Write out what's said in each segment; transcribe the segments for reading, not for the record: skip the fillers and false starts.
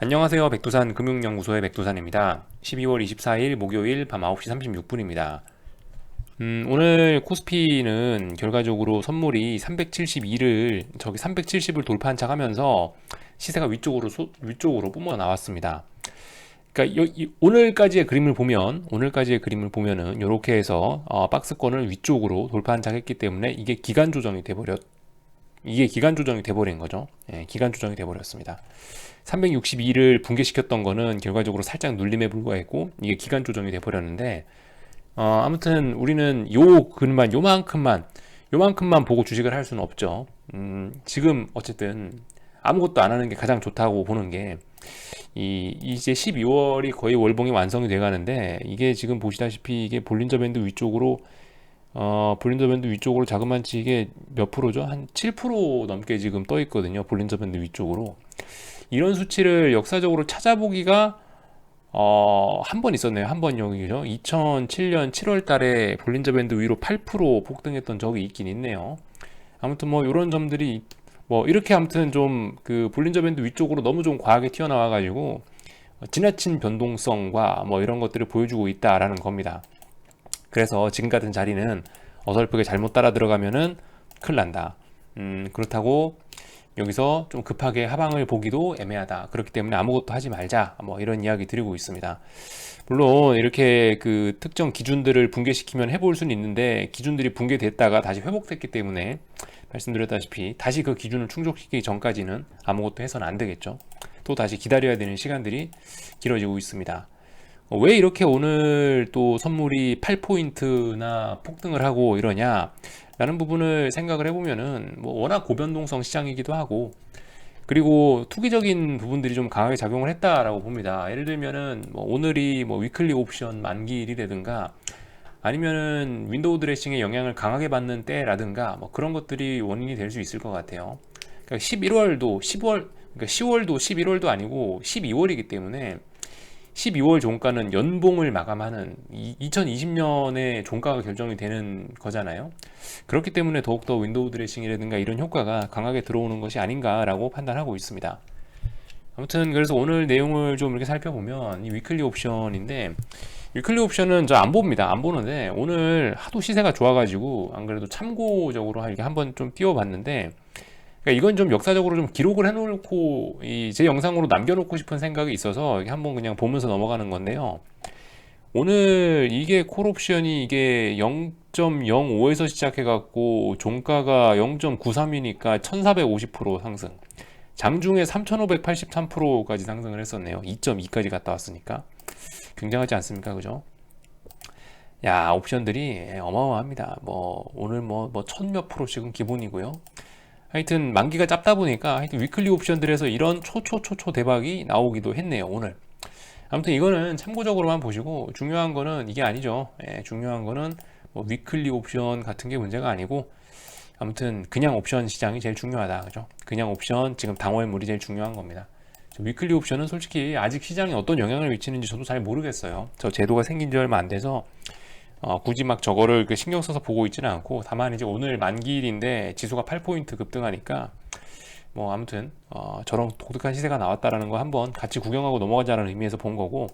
안녕하세요. 백두산 금융연구소의 백두산입니다. 12월 24일 목요일 밤 9시 36분입니다. 오늘 코스피는 결과적으로 선물이 370을 돌파한 척 하면서 시세가 위쪽으로 뿜어 나왔습니다. 그러니까 오늘까지의 그림을 보면은 이렇게 해서 박스권을 위쪽으로 돌파한 척 했기 때문에 이게 기간 조정이 돼버린 거죠. 예, 기간 조정이 돼버렸습니다. 362를 붕괴시켰던 거는 결과적으로 살짝 눌림에 불과했고 이게 기간 조정이 돼버렸는데 아무튼 우리는 요만큼만 보고 주식을 할 수는 없죠. 지금 어쨌든 아무것도 안 하는 게 가장 좋다고 보는 게 이제 12월이 거의 월봉이 완성이 돼 가는데 이게 지금 보시다시피 이게 볼린저 밴드 위쪽으로 자그만치 이게 몇 프로죠? 한 7% 넘게 지금 떠 있거든요. 볼린저 밴드 위쪽으로. 이런 수치를 역사적으로 찾아보기가 한 번 있었네요. 한 번 여기죠. 2007년 7월 달에 볼린저 밴드 위로 8% 폭등했던 적이 있긴 있네요. 아무튼 뭐 이런 점들이 뭐 이렇게 아무튼 좀 그 볼린저 밴드 위쪽으로 너무 좀 과하게 튀어나와 가지고 지나친 변동성과 뭐 이런 것들을 보여주고 있다라는 겁니다. 그래서 지금 같은 자리는 어설프게 잘못 따라 들어가면은 큰일 난다. 그렇다고 여기서 좀 급하게 하방을 보기도 애매하다. 그렇기 때문에 아무것도 하지 말자. 뭐 이런 이야기 드리고 있습니다. 물론 이렇게 그 특정 기준들을 붕괴시키면 해볼 수는 있는데 기준들이 붕괴됐다가 다시 회복됐기 때문에 말씀드렸다시피 다시 그 기준을 충족시키기 전까지는 아무것도 해서는 안 되겠죠. 또 다시 기다려야 되는 시간들이 길어지고 있습니다. 왜 이렇게 오늘 또 선물이 8포인트나 폭등을 하고 이러냐 라는 부분을 생각을 해보면은 뭐 워낙 고변동성 시장이기도 하고 그리고 투기적인 부분들이 좀 강하게 작용을 했다라고 봅니다. 예를 들면은 뭐 오늘이 뭐 위클리 옵션 만기일이라든가 아니면은 윈도우 드레싱의 영향을 강하게 받는 때라든가 뭐 그런 것들이 원인이 될 수 있을 것 같아요. 그러니까 10월도 11월도 아니고 12월이기 때문에 12월 종가는 연봉을 마감하는 2020년에 종가가 결정이 되는 거잖아요. 그렇기 때문에 더욱더 윈도우 드레싱이라든가 이런 효과가 강하게 들어오는 것이 아닌가라고 판단하고 있습니다. 아무튼 그래서 오늘 내용을 좀 이렇게 살펴보면 이 위클리 옵션인데 위클리 옵션은 저 안 봅니다. 안 보는데 오늘 하도 시세가 좋아가지고 안 그래도 참고적으로 이렇게 한번 좀 띄워봤는데 그러니까 이건 좀 역사적으로 좀 기록을 해놓고 제 영상으로 남겨놓고 싶은 생각이 있어서 이렇게 한번 그냥 보면서 넘어가는 건데요. 오늘 이게 콜옵션이 이게 0.05에서 시작해갖고 종가가 0.93이니까 1450% 상승. 장중에 3583%까지 상승을 했었네요. 2.2까지 갔다 왔으니까. 굉장하지 않습니까? 그죠? 야, 옵션들이 어마어마합니다. 뭐, 오늘 천몇 프로씩은 기본이고요. 하여튼 만기가 짧다 보니까 하여튼 위클리 옵션들에서 이런 초초초초 대박이 나오기도 했네요 오늘. 아무튼 이거는 참고적으로만 보시고 중요한 거는 이게 아니죠. 중요한 거는 뭐 위클리 옵션 같은 게 문제가 아니고 아무튼 그냥 옵션 시장이 제일 중요하다. 그죠? 그냥 옵션 지금 당월물이 제일 중요한 겁니다. 위클리 옵션은 솔직히 아직 시장에 어떤 영향을 미치는지 저도 잘 모르겠어요. 저 제도가 생긴 지 얼마 안 돼서 굳이 막 저거를 신경 써서 보고 있지는 않고 다만 이제 오늘 만기일인데 지수가 8포인트 급등하니까 뭐 아무튼 저런 독특한 시세가 나왔다라는 거 한번 같이 구경하고 넘어가자는 의미에서 본 거고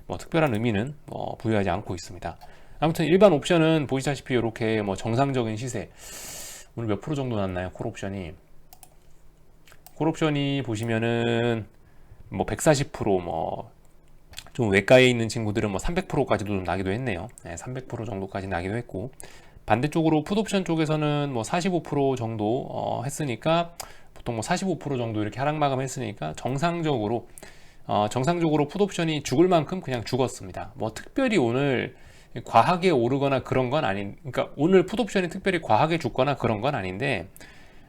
뭐 특별한 의미는 부여하지 않고 있습니다. 아무튼 일반 옵션은 보시다시피 이렇게 뭐 정상적인 시세 오늘 몇 프로 정도 났나요? 콜옵션이 보시면은 뭐 140% 좀 외가에 있는 친구들은 뭐 300%까지도 좀 나기도 했네요. 300% 정도까지 나기도 했고 반대쪽으로 풋옵션 쪽에서는 뭐 45% 정도 했으니까 보통 뭐 45% 정도 이렇게 하락 마감했으니까 정상적으로 풋옵션이 죽을 만큼 그냥 죽었습니다. 뭐 특별히 오늘 과하게 오르거나 그런 건 그러니까 오늘 풋옵션이 특별히 과하게 죽거나 그런 건 아닌데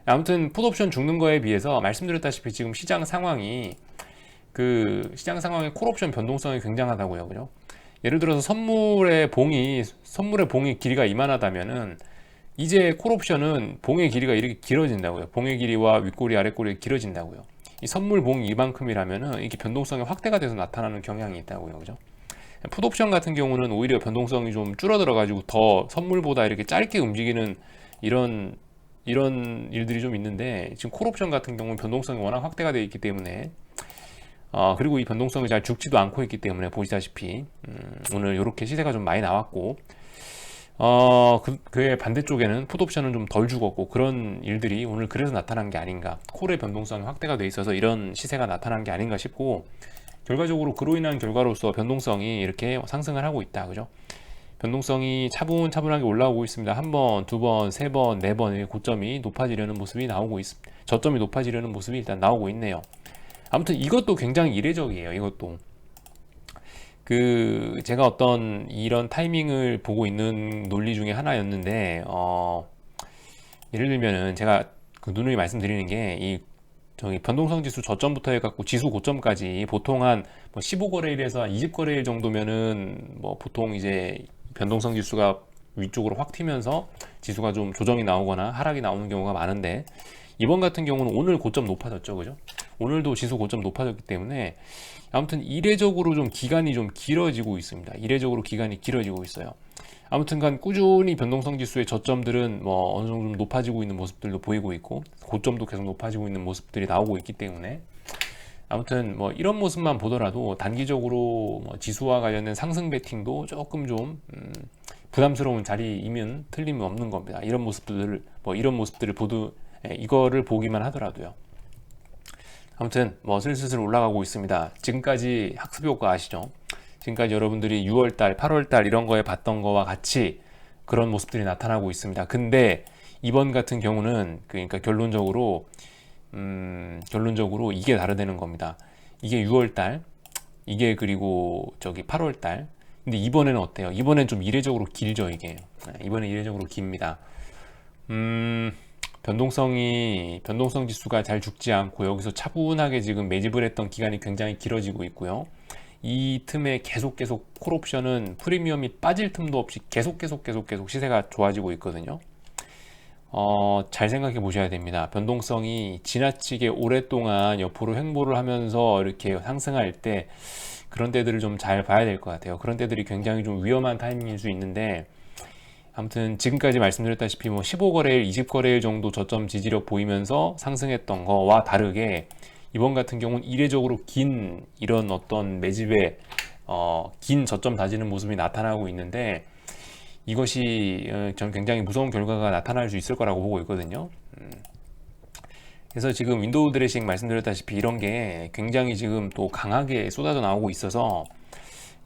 아무튼 풋옵션 죽는 거에 비해서 말씀드렸다시피 지금 시장 상황의 콜옵션 변동성이 굉장하다고요. 그죠? 예를 들어서 선물의 봉이 길이가 이만하다면은 이제 콜옵션은 봉의 길이가 이렇게 길어진다고요. 봉의 길이와 윗꼬리 아랫꼬리가 길어진다고요. 이 선물 봉이 이만큼이라면은 이게 변동성이 확대가 돼서 나타나는 경향이 있다고요. 그죠? 풋옵션 같은 경우는 오히려 변동성이 좀 줄어들어 가지고 더 선물보다 이렇게 짧게 움직이는 이런 일들이 좀 있는데 지금 콜옵션 같은 경우는 변동성이 워낙 확대가 되어 있기 때문에 그리고 이 변동성이 잘 죽지도 않고 있기 때문에 보시다시피 오늘 이렇게 시세가 좀 많이 나왔고 그의 반대쪽에는 풋옵션은 좀 덜 죽었고 그런 일들이 오늘 그래서 나타난 게 아닌가, 콜의 변동성이 확대가 돼 있어서 이런 시세가 나타난 게 아닌가 싶고, 결과적으로 그로 인한 결과로서 변동성이 이렇게 상승을 하고 있다, 그죠? 변동성이 차분차분하게 올라오고 있습니다. 한 번, 두 번, 세 번, 네 번의 고점이 높아지려는 모습이 나오고 있습니다. 저점이 높아지려는 모습이 일단 나오고 있네요. 아무튼 이것도 굉장히 이례적이에요. 이것도 제가 어떤 이런 타이밍을 보고 있는 논리 중에 하나였는데, 예를 들면은 제가 그 누누이 말씀드리는 게 이 저기 변동성 지수 저점부터 해갖고 지수 고점까지 보통 한 뭐 15거래일에서 한 20거래일 정도면은 뭐 보통 이제 변동성 지수가 위쪽으로 확 튀면서 지수가 좀 조정이 나오거나 하락이 나오는 경우가 많은데, 이번 같은 경우는 오늘 고점 높아졌죠, 그죠? 오늘도 지수 고점 높아졌기 때문에 아무튼 이례적으로 좀 기간이 좀 길어지고 있습니다. 이례적으로 기간이 길어지고 있어요. 아무튼간 꾸준히 변동성 지수의 저점들은 뭐 어느 정도 좀 높아지고 있는 모습들도 보이고 있고, 고점도 계속 높아지고 있는 모습들이 나오고 있기 때문에 아무튼 뭐 이런 모습만 보더라도 단기적으로 뭐 지수와 관련된 상승 베팅도 조금 좀 부담스러운 자리이면 틀림이 없는 겁니다. 이런 모습들을 이거를 보기만 하더라도요. 아무튼 뭐 슬슬 올라가고 있습니다. 지금까지 학습 효과 아시죠? 지금까지 여러분들이 6월달, 8월달 이런 거에 봤던 거와 같이 그런 모습들이 나타나고 있습니다. 근데 이번 같은 경우는 그러니까 결론적으로 이게 다르다는 겁니다. 이게 6월달, 이게 그리고 저기 8월달. 근데 이번에는 어때요? 이번엔 좀 이례적으로 길죠, 이게. 이번엔 이례적으로 깁니다. 변동성 지수가 잘 죽지 않고 여기서 차분하게 지금 매집을 했던 기간이 굉장히 길어지고 있고요. 이 틈에 계속 콜옵션은 프리미엄이 빠질 틈도 없이 계속 시세가 좋아지고 있거든요. 잘 생각해 보셔야 됩니다. 변동성이 지나치게 오랫동안 옆으로 횡보를 하면서 이렇게 상승할 때 그런 때들을 좀 잘 봐야 될 것 같아요. 그런 때들이 굉장히 좀 위험한 타이밍일 수 있는데, 아무튼 지금까지 말씀드렸다시피 뭐 15거래일, 20거래일 정도 저점 지지력 보이면서 상승했던 거와 다르게 이번 같은 경우는 이례적으로 긴 이런 어떤 매집의 긴 저점 다지는 모습이 나타나고 있는데, 이것이 저는 굉장히 무서운 결과가 나타날 수 있을 거라고 보고 있거든요. 그래서 지금 윈도우 드레싱 말씀드렸다시피 이런 게 굉장히 지금 또 강하게 쏟아져 나오고 있어서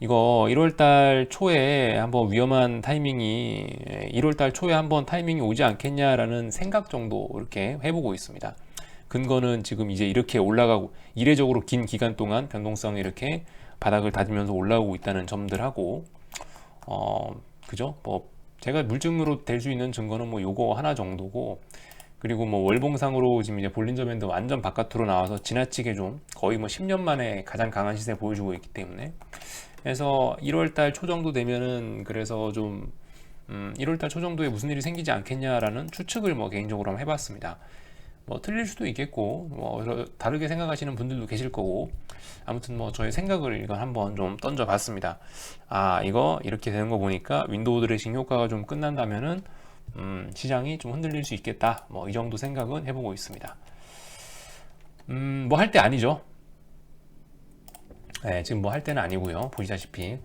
이거 1월달 초에 한번 위험한 타이밍이 1월달 초에 한번 타이밍이 오지 않겠냐라는 생각 정도 이렇게 해보고 있습니다. 근거는 지금 이제 이렇게 올라가고 이례적으로 긴 기간 동안 변동성이 이렇게 바닥을 다지면서 올라오고 있다는 점들하고 그죠? 뭐 제가 물증으로 될 수 있는 증거는 뭐 요거 하나 정도고, 그리고 뭐 월봉상으로 지금 이제 볼린저 밴드 완전 바깥으로 나와서 지나치게 좀 거의 뭐 10년 만에 가장 강한 시세 보여주고 있기 때문에, 그래서 1월달 초 정도 되면은 그래서 좀 1월달 초 정도에 무슨 일이 생기지 않겠냐라는 추측을 뭐 개인적으로 한번 해봤습니다. 뭐 틀릴 수도 있겠고 뭐 다르게 생각하시는 분들도 계실 거고, 아무튼 뭐 저의 생각을 이건 한번 좀 던져봤습니다. 이거 이렇게 되는 거 보니까 윈도우 드레싱 효과가 좀 끝난다면은 시장이 좀 흔들릴 수 있겠다, 뭐 이 정도 생각은 해보고 있습니다. 뭐 할 때 아니죠. 네, 지금 뭐 할 때는 아니고요. 보시다시피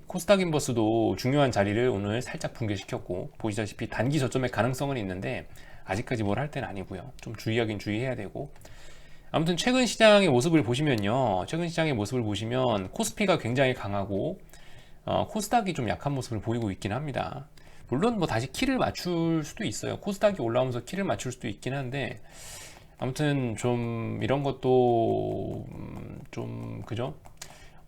코스닥 인버스도 중요한 자리를 오늘 살짝 붕괴시켰고, 보시다시피 단기 저점의 가능성은 있는데 아직까지 뭘 할 때는 아니고요. 좀 주의하긴 주의해야 되고, 아무튼 최근 시장의 모습을 보시면요, 코스피가 굉장히 강하고 코스닥이 좀 약한 모습을 보이고 있긴 합니다. 물론 뭐 다시 키를 맞출 수도 있어요. 코스닥이 올라오면서 키를 맞출 수도 있긴 한데, 아무튼 좀 이런 것도 좀 그죠?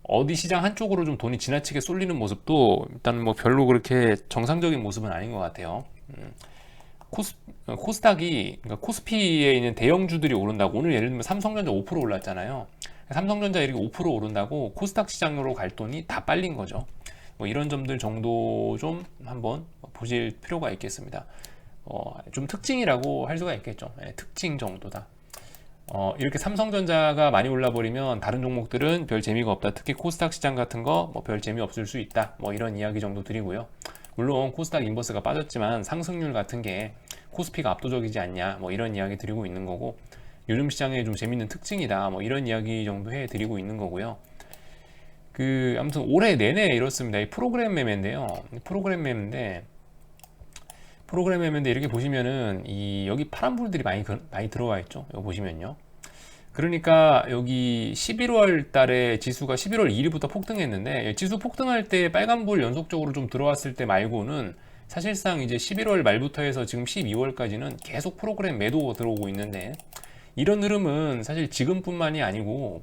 어디 시장 한쪽으로 좀 돈이 지나치게 쏠리는 모습도 일단 뭐 별로 그렇게 정상적인 모습은 아닌 것 같아요. 코스닥이, 그러니까 코스피에 있는 대형주들이 오른다고, 오늘 예를 들면 삼성전자 5% 올랐잖아요. 삼성전자 이렇게 5% 오른다고 코스닥 시장으로 갈 돈이 다 빨린 거죠. 뭐 이런 점들 정도 좀 한번 보실 필요가 있겠습니다. 좀 특징이라고 할 수가 있겠죠. 특징 정도다. 이렇게 삼성전자가 많이 올라버리면 다른 종목들은 별 재미가 없다. 특히 코스닥 시장 같은 거 뭐 별 재미 없을 수 있다. 뭐 이런 이야기 정도 드리고요. 물론 코스닥 인버스가 빠졌지만 상승률 같은 게 코스피가 압도적이지 않냐, 뭐 이런 이야기 드리고 있는 거고, 요즘 시장의 좀 재밌는 특징이다. 뭐 이런 이야기 정도 해드리고 있는 거고요. 아무튼 올해 내내 이렇습니다. 이 프로그램 매매인데요. 프로그램 매매인데 이렇게 보시면은 여기 파란 불들이 많이 들어와 있죠. 이거 보시면요. 그러니까 여기 11월 달에 지수가 11월 2일부터 폭등했는데, 지수 폭등할 때 빨간불 연속적으로 좀 들어왔을 때 말고는 사실상 이제 11월 말부터 해서 지금 12월까지는 계속 프로그램 매도 들어오고 있는데, 이런 흐름은 사실 지금뿐만이 아니고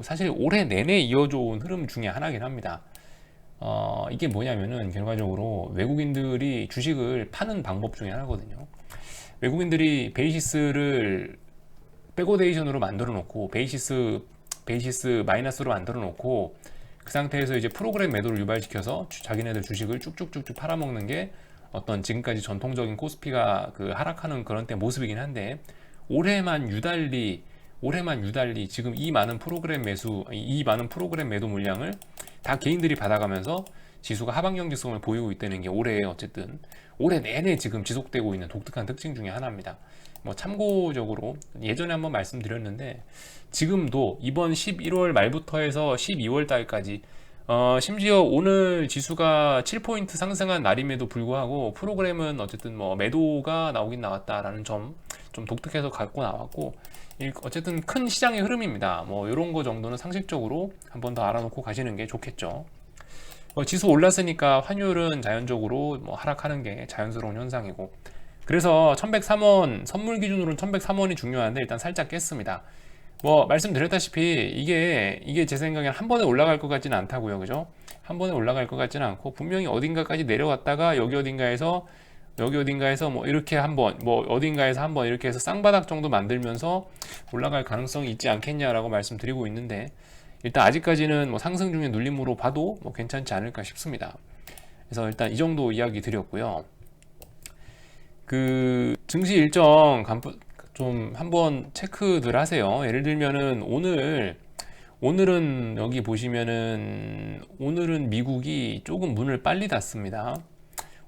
사실 올해 내내 이어져 온 흐름 중에 하나긴 합니다. 이게 뭐냐면은 결과적으로 외국인들이 주식을 파는 방법 중에 하나거든요. 외국인들이 베이시스를 백오데이션으로 만들어 놓고 베이시스 마이너스로 만들어 놓고 그 상태에서 이제 프로그램 매도를 유발시켜서 자기네들 주식을 쭉쭉쭉쭉 팔아먹는 게 어떤 지금까지 전통적인 코스피가 하락하는 그런 때 모습이긴 한데, 올해만 유달리 지금 이 많은 프로그램 매도 물량을 다 개인들이 받아가면서 지수가 하방경 지성을 보이고 있다는 게 어쨌든 올해 내내 지금 지속되고 있는 독특한 특징 중에 하나입니다. 뭐 참고적으로 예전에 한번 말씀드렸는데, 지금도 이번 11월 말부터 해서 12월 달까지 심지어 오늘 지수가 7포인트 상승한 날임에도 불구하고 프로그램은 어쨌든 뭐 매도가 나오긴 나왔다라는 점 좀 독특해서 갖고 나왔고, 어쨌든 큰 시장의 흐름입니다. 뭐 이런 거 정도는 상식적으로 한 번 더 알아놓고 가시는 게 좋겠죠. 지수 올랐으니까 환율은 자연적으로 뭐 하락하는 게 자연스러운 현상이고, 그래서 1103원 선물 기준으로는 1103원이 중요한데 일단 살짝 깼습니다. 뭐 말씀드렸다시피 이게 제 생각엔 한 번에 올라갈 것 같지는 않다고요. 그죠? 한 번에 올라갈 것 같지는 않고, 분명히 어딘가까지 내려왔다가 여기 어딘가에서 뭐 이렇게 어딘가에서 한번 이렇게 해서 쌍바닥 정도 만들면서 올라갈 가능성이 있지 않겠냐라고 말씀드리고 있는데, 일단 아직까지는 뭐 상승 중의 눌림으로 봐도 뭐 괜찮지 않을까 싶습니다. 그래서 일단 이 정도 이야기 드렸고요. 증시 일정 좀 한번 체크들 하세요. 예를 들면은 오늘은 여기 보시면은 오늘은 미국이 조금 문을 빨리 닫습니다.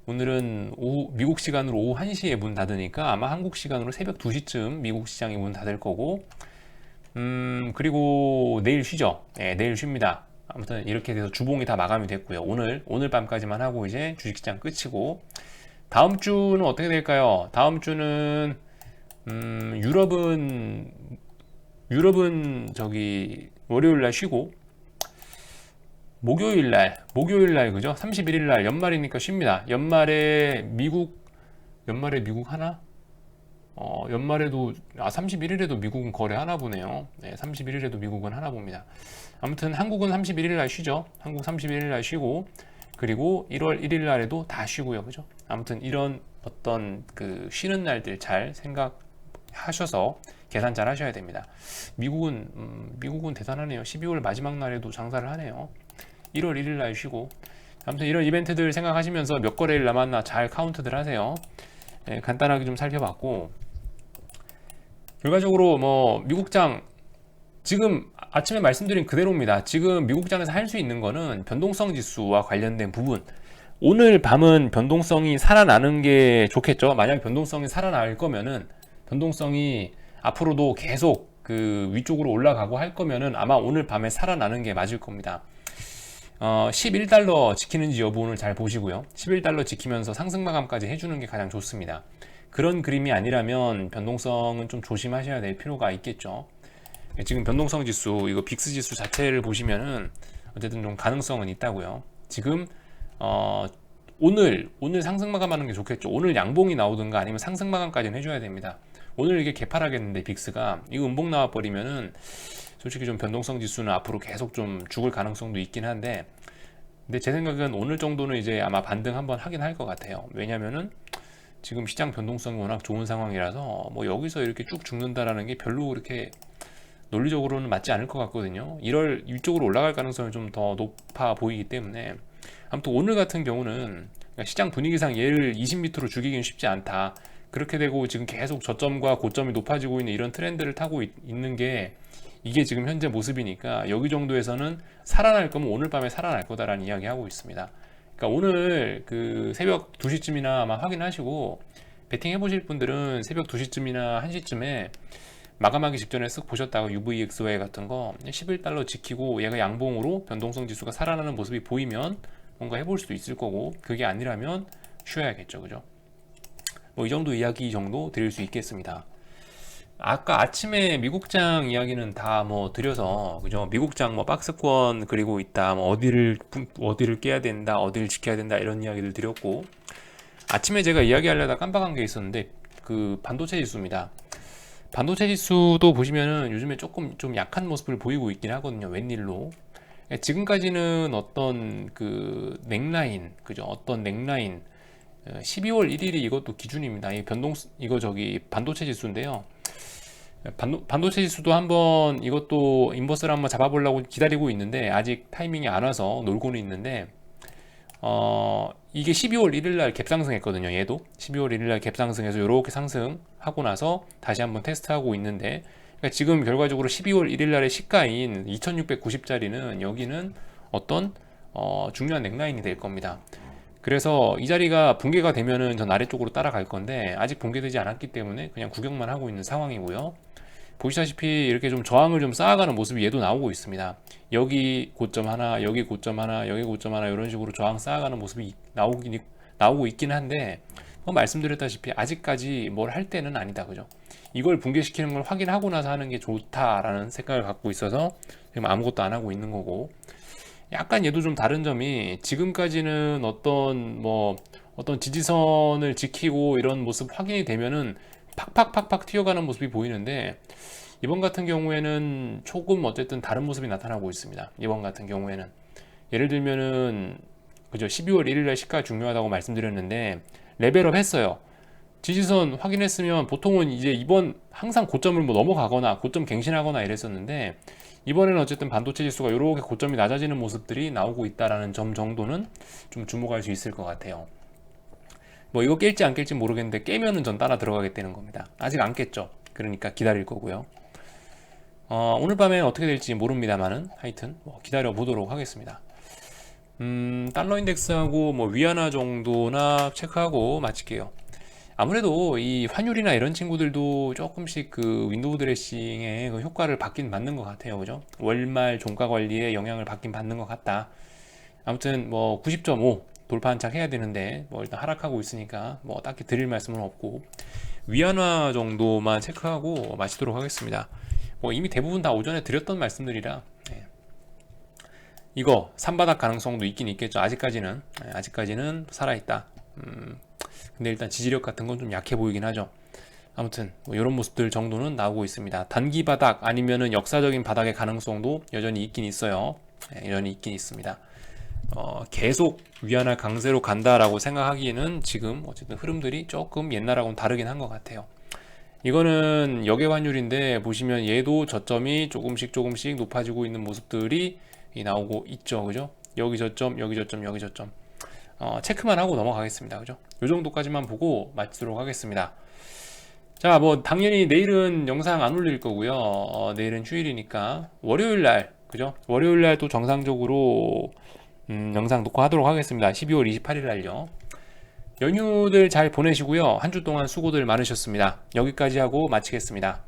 오늘은 미국 시간으로 오후 1시에 문 닫으니까 아마 한국 시간으로 새벽 2시쯤 미국 시장이 문 닫을 거고, 그리고 내일 쉬죠. 네, 내일 쉽니다. 아무튼 이렇게 돼서 주봉이 다 마감이 됐고요. 오늘 밤까지만 하고 이제 주식시장 끝이고, 다음 주는 어떻게 될까요? 다음 주는 유럽은 저기 월요일 날 쉬고, 목요일 날 그죠? 31일 날 연말이니까 쉽니다. 연말에 미국 하나? 연말에도 31일에도 미국은 거래 하나 보네요. 네, 31일에도 미국은 하나 봅니다. 아무튼 한국은 31일 날 쉬죠. 한국 31일 날 쉬고, 그리고 1월 1일 날에도 다 쉬고요. 그죠? 아무튼 이런 어떤 쉬는 날들 잘 생각하셔서 계산 잘 하셔야 됩니다. 미국은 대단하네요. 12월 마지막 날에도 장사를 하네요. 1월 1일 날 쉬고, 아무튼 이런 이벤트들 생각하시면서 몇 거래일 남았나 잘 카운트들 하세요. 네, 간단하게 좀 살펴봤고, 결과적으로 뭐 미국장 지금 아침에 말씀드린 그대로입니다. 지금 미국장에서 할 수 있는 거는 변동성 지수와 관련된 부분, 오늘 밤은 변동성이 살아나는 게 좋겠죠. 만약 변동성이 살아날 거면은, 변동성이 앞으로도 계속 위쪽으로 올라가고 할 거면은 아마 오늘 밤에 살아나는 게 맞을 겁니다. 11달러 지키는지 여부를 잘 보시고요. 11달러 지키면서 상승 마감까지 해주는 게 가장 좋습니다. 그런 그림이 아니라면 변동성은 좀 조심하셔야 될 필요가 있겠죠. 지금 변동성 지수, 이거 빅스 지수 자체를 보시면은 어쨌든 좀 가능성은 있다고요. 지금 오늘 상승 마감하는 게 좋겠죠. 오늘 양봉이 나오든가 아니면 상승 마감까지는 해줘야 됩니다. 오늘 이게 개파라겠는데 빅스가 이거 음봉 나와 버리면은 솔직히 좀 변동성 지수는 앞으로 계속 좀 죽을 가능성도 있긴 한데, 근데 제 생각은 오늘 정도는 이제 아마 반등 한번 하긴 할 것 같아요. 왜냐면은 지금 시장 변동성이 워낙 좋은 상황이라서 뭐 여기서 이렇게 쭉 죽는다라는 게 별로 그렇게 논리적으로는 맞지 않을 것 같거든요. 이쪽으로 올라갈 가능성이 좀 더 높아 보이기 때문에, 아무튼 오늘 같은 경우는 시장 분위기상 얘를 20m로 죽이기는 쉽지 않다. 그렇게 되고 지금 계속 저점과 고점이 높아지고 있는 이런 트렌드를 타고 있는 게 이게 지금 현재 모습이니까, 여기 정도에서는 살아날 거면 오늘 밤에 살아날 거다라는 이야기 하고 있습니다. 그러니까 오늘 새벽 2시쯤이나 아마 확인하시고 베팅 해보실 분들은 새벽 2시쯤이나 1시쯤에 마감하기 직전에 쓱 보셨다가 UVXY 같은 거 11달러 지키고 얘가 양봉으로 변동성 지수가 살아나는 모습이 보이면 뭔가 해볼 수도 있을 거고, 그게 아니라면 쉬어야겠죠. 그죠? 뭐 이 정도 이야기 정도 드릴 수 있겠습니다. 아까 아침에 미국장 이야기는 다 뭐 드려서, 그죠? 미국장 뭐 박스권 그리고 있다, 뭐 어디를 깨야 된다, 어디를 지켜야 된다, 이런 이야기를 드렸고, 아침에 제가 이야기하려다 깜빡한 게 있었는데, 그 반도체 지수입니다. 반도체 지수도 보시면은 요즘에 조금 좀 약한 모습을 보이고 있긴 하거든요. 웬일로? 지금까지는 어떤 그 넥라인, 그죠? 어떤 넥라인, 12월 1일이 이것도 기준입니다. 이 이거 반도체 지수인데요. 반도체 지수도 한번 이것도 인버스를 한번 잡아보려고 기다리고 있는데, 아직 타이밍이 안 와서 놀고는 있는데, 이게 12월 1일 날 갭상승했거든요. 얘도 12월 1일 날 갭상승해서 이렇게 상승하고 나서 다시 한번 테스트하고 있는데, 그러니까 지금 결과적으로 12월 1일 날의 시가인 2690짜리는 여기는 어떤 중요한 넥라인이 될 겁니다. 그래서 이 자리가 붕괴가 되면은 전 아래쪽으로 따라갈 건데, 아직 붕괴되지 않았기 때문에 그냥 구경만 하고 있는 상황이고요. 보시다시피 이렇게 좀 저항을 좀 쌓아가는 모습이 얘도 나오고 있습니다. 여기 고점 하나, 여기 고점 하나, 여기 고점 하나, 이런 식으로 저항 쌓아가는 모습이 나오고 있긴 한데, 말씀드렸다시피 아직까지 뭘 할 때는 아니다. 그죠? 이걸 붕괴시키는 걸 확인하고 나서 하는 게 좋다라는 생각을 갖고 있어서 지금 아무것도 안 하고 있는 거고, 약간 얘도 좀 다른 점이, 지금까지는 어떤 지지선을 지키고 이런 모습 확인이 되면은 팍팍팍팍 튀어가는 모습이 보이는데, 이번 같은 경우에는 조금 어쨌든 다른 모습이 나타나고 있습니다. 이번 같은 경우에는 예를 들면은, 그죠, 12월 1일날 시가 중요하다고 말씀드렸는데 레벨업 했어요. 지지선 확인했으면 보통은 이제 이번 항상 고점을 뭐 넘어가거나 고점 갱신하거나 이랬었는데, 이번에는 어쨌든 반도체 지수가 이렇게 고점이 낮아지는 모습들이 나오고 있다라는 점 정도는 좀 주목할 수 있을 것 같아요. 뭐 이거 깰지 안 깰지 모르겠는데, 깨면은 전 따라 들어가겠다는 겁니다. 아직 안 깼죠. 그러니까 기다릴 거고요. 오늘 밤에 어떻게 될지 모릅니다만은 하여튼 뭐 기다려 보도록 하겠습니다. 달러 인덱스하고 뭐 위안화 정도나 체크하고 마칠게요. 아무래도 이 환율이나 이런 친구들도 조금씩 그 윈도우 드레싱의 그 효과를 받는 것 같아요. 그죠? 월말 종가 관리에 영향을 받는 것 같다. 아무튼 뭐 90.5 돌파 한착 해야 되는데, 뭐 일단 하락하고 있으니까 뭐 딱히 드릴 말씀은 없고, 위안화 정도만 체크하고 마치도록 하겠습니다. 뭐 이미 대부분 다 오전에 드렸던 말씀들이라, 이거 산바닥 가능성도 있긴 있겠죠. 아직까지는 살아있다. 근데 일단 지지력 같은 건 좀 약해 보이긴 하죠. 아무튼 뭐 이런 모습들 정도는 나오고 있습니다. 단기 바닥 아니면은 역사적인 바닥의 가능성도 여전히 있긴 있어요. 여전히 있긴 있습니다. 계속 위안화 강세로 간다라고 생각하기에는 지금 어쨌든 흐름들이 조금 옛날하고는 다르긴 한 것 같아요. 이거는 역의 환율인데, 보시면 얘도 저점이 조금씩 높아지고 있는 모습들이 나오고 있죠. 그죠? 여기 저점, 여기 저점, 여기 저점. 체크만 하고 넘어가겠습니다. 그죠? 요 정도까지만 보고 마치도록 하겠습니다. 자, 뭐 당연히 내일은 영상 안 올릴 거고요. 내일은 휴일이니까 월요일 날, 그죠? 월요일 날 또 정상적으로 영상 녹화하도록 하겠습니다. 12월 28일 날요. 연휴들 잘 보내시고요. 한 주 동안 수고들 많으셨습니다. 여기까지 하고 마치겠습니다.